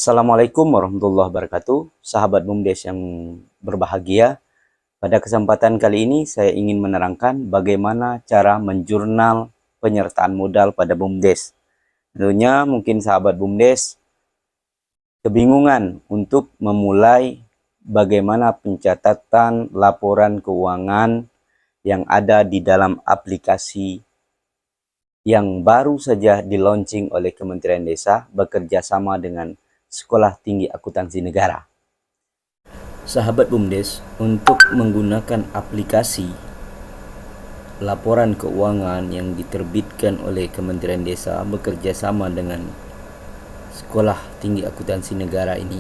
Assalamualaikum warahmatullahi wabarakatuh, sahabat BUMDes yang berbahagia. Pada kesempatan kali ini saya ingin menerangkan bagaimana cara menjurnal penyertaan modal pada BUMDes. Tentunya mungkin sahabat BUMDes kebingungan untuk memulai bagaimana pencatatan laporan keuangan yang ada di dalam aplikasi yang baru saja di-launching oleh Kementerian Desa bekerja sama dengan Sekolah Tinggi Akuntansi Negara. Sahabat BUMDes, untuk menggunakan aplikasi laporan keuangan yang diterbitkan oleh Kementerian Desa bekerja sama dengan Sekolah Tinggi Akuntansi Negara ini,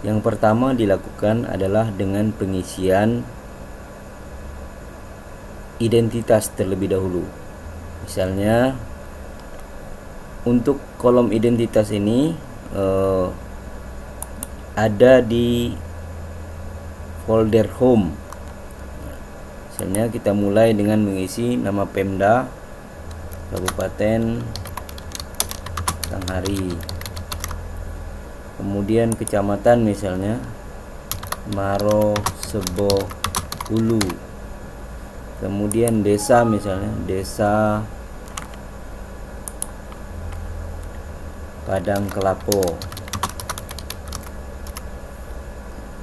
yang pertama dilakukan adalah dengan pengisian identitas terlebih dahulu. Misalnya untuk kolom identitas ini ada di folder home. Misalnya kita mulai dengan mengisi nama Pemda, Kabupaten Tanghari, kemudian kecamatan misalnya Maro Sebo Hulu, kemudian desa misalnya Desa Padang Kelapo,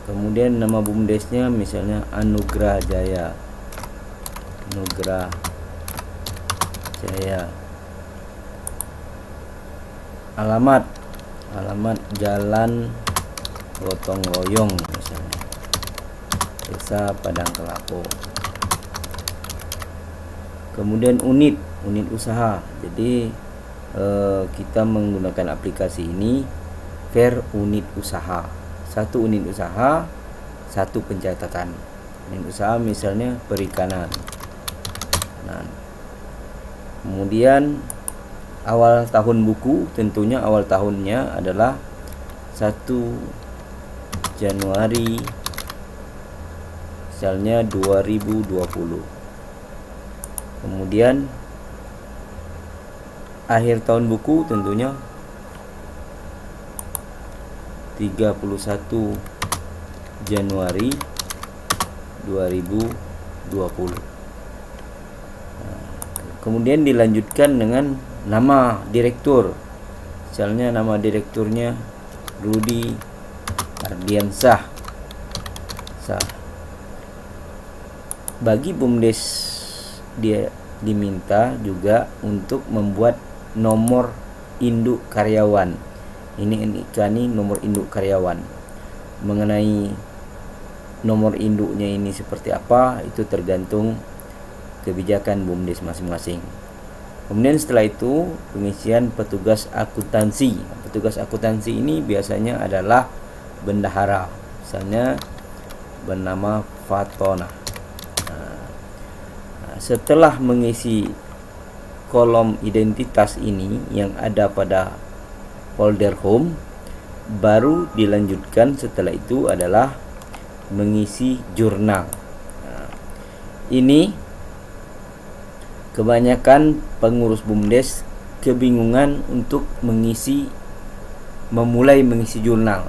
kemudian nama BUMDesnya misalnya Anugrah Jaya, alamat Jalan Gotong Royong misalnya Desa Padang Kelapo, kemudian unit usaha. Jadi kita menggunakan aplikasi ini per unit usaha, satu unit usaha satu pencatatan. Unit usaha misalnya perikanan. Nah, kemudian awal tahun buku, tentunya awal tahunnya adalah 1 Januari misalnya 2020. Kemudian akhir tahun buku tentunya 31 Januari 2020. Kemudian dilanjutkan dengan nama direktur. Misalnya nama direkturnya Rudi Ardiansah. Bagi BUMDes dia diminta juga untuk membuat nomor induk karyawan. Ini nomor induk karyawan. Mengenai nomor induknya ini seperti apa, itu tergantung kebijakan BUMDes masing-masing. Kemudian setelah itu pengisian petugas akuntansi. Petugas akuntansi ini biasanya adalah bendahara, misalnya bernama Fatona. Setelah mengisi kolom identitas ini yang ada pada folder home, baru dilanjutkan setelah itu adalah mengisi jurnal. Ini kebanyakan pengurus BUMDes kebingungan untuk memulai mengisi jurnal.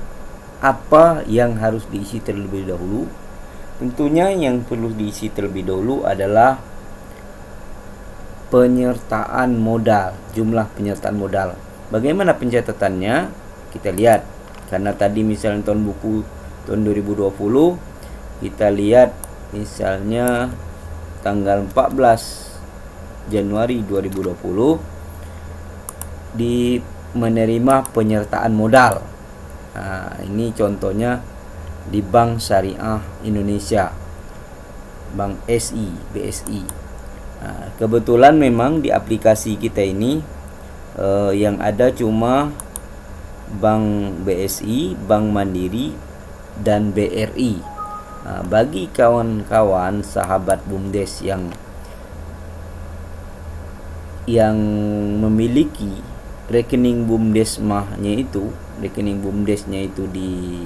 Apa yang harus diisi terlebih dahulu? Tentunya yang perlu diisi terlebih dahulu adalah penyertaan modal, jumlah penyertaan modal. Bagaimana pencatatannya? Kita lihat. Karena tadi misalnya tahun buku tahun 2020, kita lihat misalnya tanggal 14 Januari 2020 menerima penyertaan modal. Nah, ini contohnya di Bank Syariah Indonesia, Bank BSI. Nah, kebetulan memang di aplikasi kita ini yang ada cuma Bank BSI, Bank Mandiri, dan BRI. Nah, bagi kawan-kawan sahabat BUMDes yang memiliki rekening rekening BUMDesnya itu di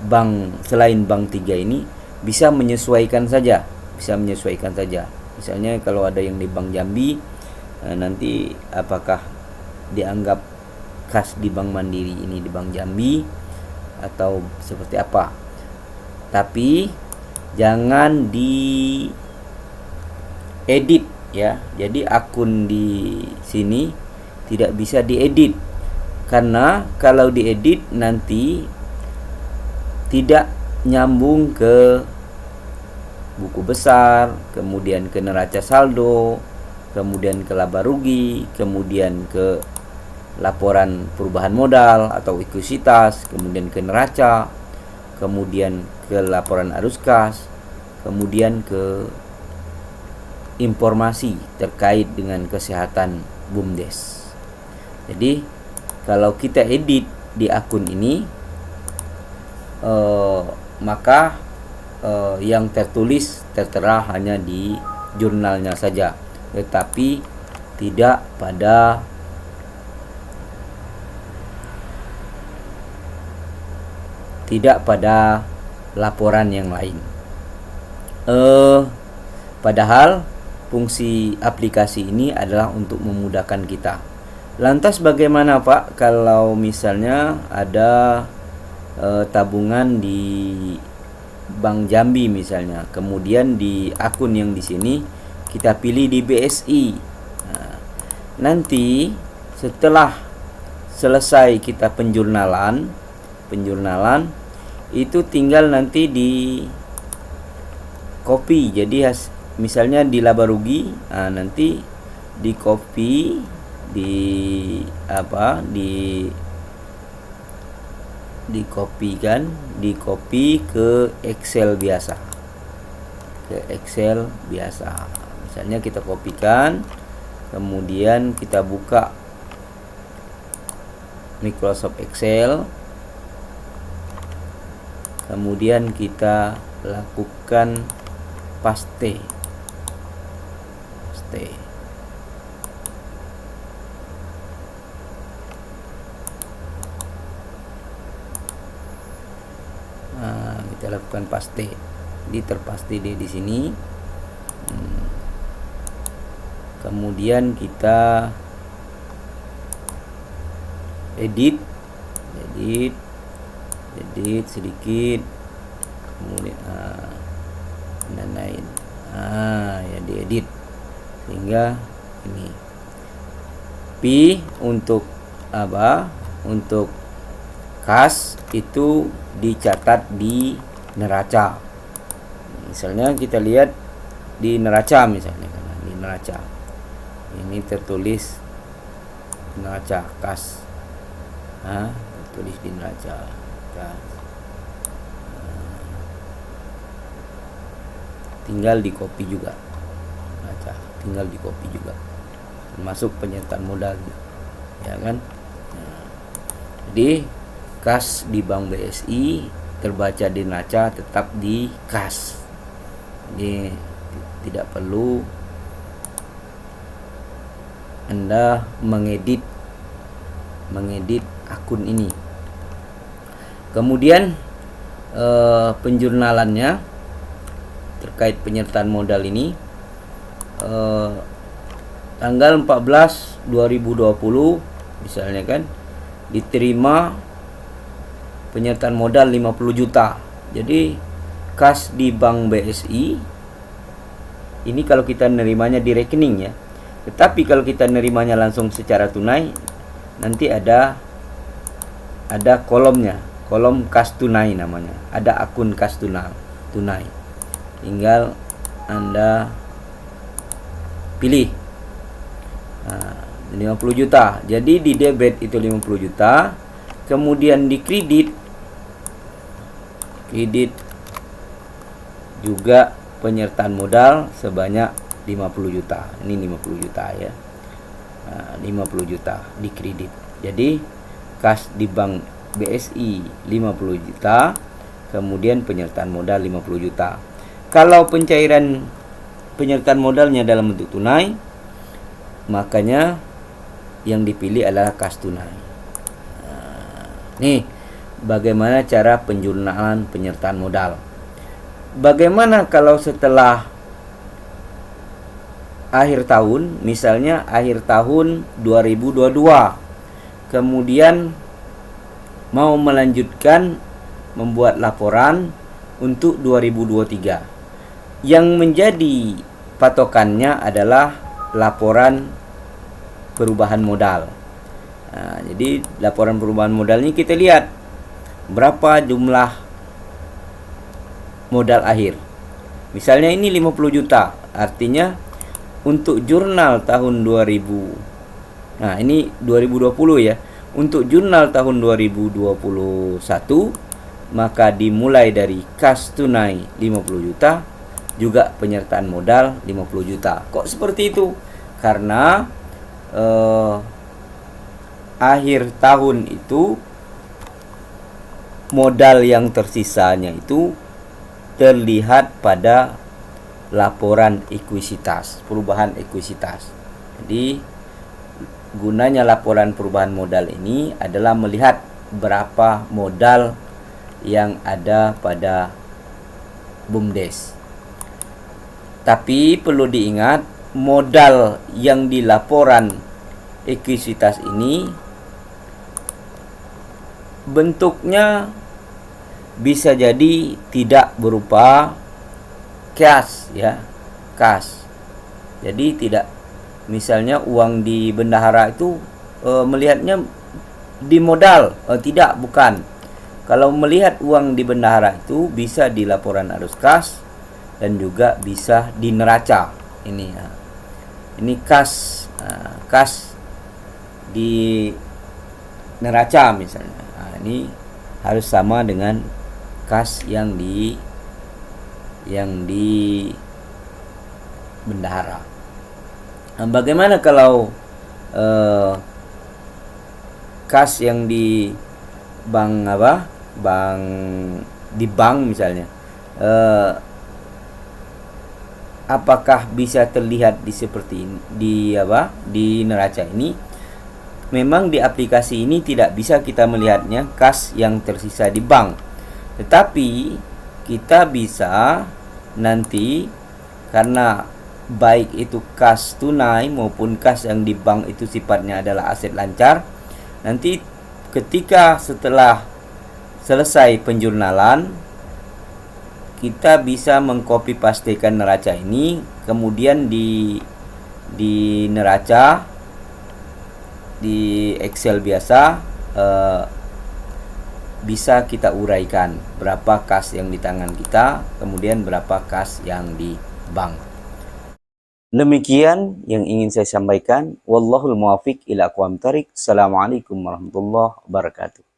bank selain Bank 3 ini, bisa menyesuaikan saja. Misalnya kalau ada yang di Bank Jambi, nanti apakah dianggap kas di Bank Mandiri ini di Bank Jambi atau seperti apa. Tapi jangan di edit ya. Jadi akun di sini tidak bisa diedit, karena kalau diedit nanti tidak nyambung ke buku besar, kemudian ke neraca saldo, kemudian ke laba rugi, kemudian ke laporan perubahan modal atau ekuisitas, kemudian ke neraca, kemudian ke laporan arus kas, kemudian ke informasi terkait dengan kesehatan BUMDes. Jadi kalau kita edit di akun ini, maka yang tertulis tertera hanya di jurnalnya saja, tetapi tidak pada laporan yang lain. Padahal fungsi aplikasi ini adalah untuk memudahkan kita. Lantas bagaimana Pak kalau misalnya ada tabungan di Bank Jambi misalnya, kemudian di akun yang di sini kita pilih di BSI. Nah, nanti setelah selesai kita penjurnalan itu tinggal nanti di copy. Jadi misalnya di laba rugi, nanti di copy di copy ke Excel biasa. Misalnya kita kopikan, kemudian kita buka Microsoft Excel, kemudian kita lakukan paste. Kita lakukan paste. Jadi terpaste di sini. Kemudian kita edit sedikit, kemudian dan lain. Ya diedit sehingga ini. Untuk untuk kas itu dicatat di neraca. Misalnya kita lihat di neraca, misalnya di neraca ini tertulis neraca kas, tertulis di neraca kas. Tinggal di copy juga neraca, termasuk penyertaan modal ya kan. Jadi kas di Bank BSI terbaca di neraca, tetap di kas. Jadi tidak perlu Anda mengedit akun ini. Kemudian penjurnalannya terkait penyertaan modal ini tanggal 14 2020 misalnya kan, diterima penyertaan modal 50 juta. Jadi kas di Bank BSI ini kalau kita nerimanya di rekening ya. Tetapi kalau kita nerimanya langsung secara tunai, nanti ada kolomnya, kolom kas tunai namanya. Ada akun kas tunai. Tinggal Anda pilih 50 juta. Jadi di debit itu 50 juta, kemudian di kredit juga penyertaan modal sebanyak 50 juta. Ini 50 juta ya. 50 juta di kredit. Jadi kas di Bank BSI 50 juta, kemudian penyertaan modal 50 juta. Kalau pencairan penyertaan modalnya dalam bentuk tunai, makanya yang dipilih adalah kas tunai. Nih, bagaimana cara penjurnalan penyertaan modal. Bagaimana kalau setelah akhir tahun, misalnya akhir tahun 2022, kemudian mau melanjutkan membuat laporan untuk 2023. Yang menjadi patokannya adalah laporan perubahan modal. Nah, jadi laporan perubahan modal ini kita lihat berapa jumlah modal akhir. Misalnya ini 50 juta, artinya untuk jurnal tahun 2000. Nah, ini 2020 ya. Untuk jurnal tahun 2021 maka dimulai dari kas tunai 50 juta, juga penyertaan modal 50 juta. Kok seperti itu? Karena akhir tahun itu modal yang tersisanya itu terlihat pada laporan ekuisitas, perubahan ekuisitas. Jadi gunanya laporan perubahan modal ini adalah melihat berapa modal yang ada pada BUMDes. Tapi perlu diingat, modal yang di laporan ekuisitas ini bentuknya bisa jadi tidak berupa cash ya, kas. Jadi tidak, misalnya uang di bendahara itu melihatnya di modal, tidak, bukan. Kalau melihat uang di bendahara itu bisa di laporan arus kas dan juga bisa di neraca. Ini ya. Ini kas, kas di neraca misalnya. Nah, ini harus sama dengan kas yang di bendahara. Nah, bagaimana kalau kas yang di bank di bank misalnya, apakah bisa terlihat di seperti ini di neraca ini? Memang di aplikasi ini tidak bisa kita melihatnya kas yang tersisa di bank, tetapi kita bisa nanti, karena baik itu kas tunai maupun kas yang di bank itu sifatnya adalah aset lancar, nanti ketika setelah selesai penjurnalan kita bisa mengcopy pastekan neraca ini, kemudian di neraca di Excel biasa bisa kita uraikan berapa kas yang di tangan kita, kemudian berapa kas yang di bank. Demikian yang ingin saya sampaikan. Wallahul muwaffiq ila aqwamit thoriq. Assalamualaikum warahmatullahi wabarakatuh.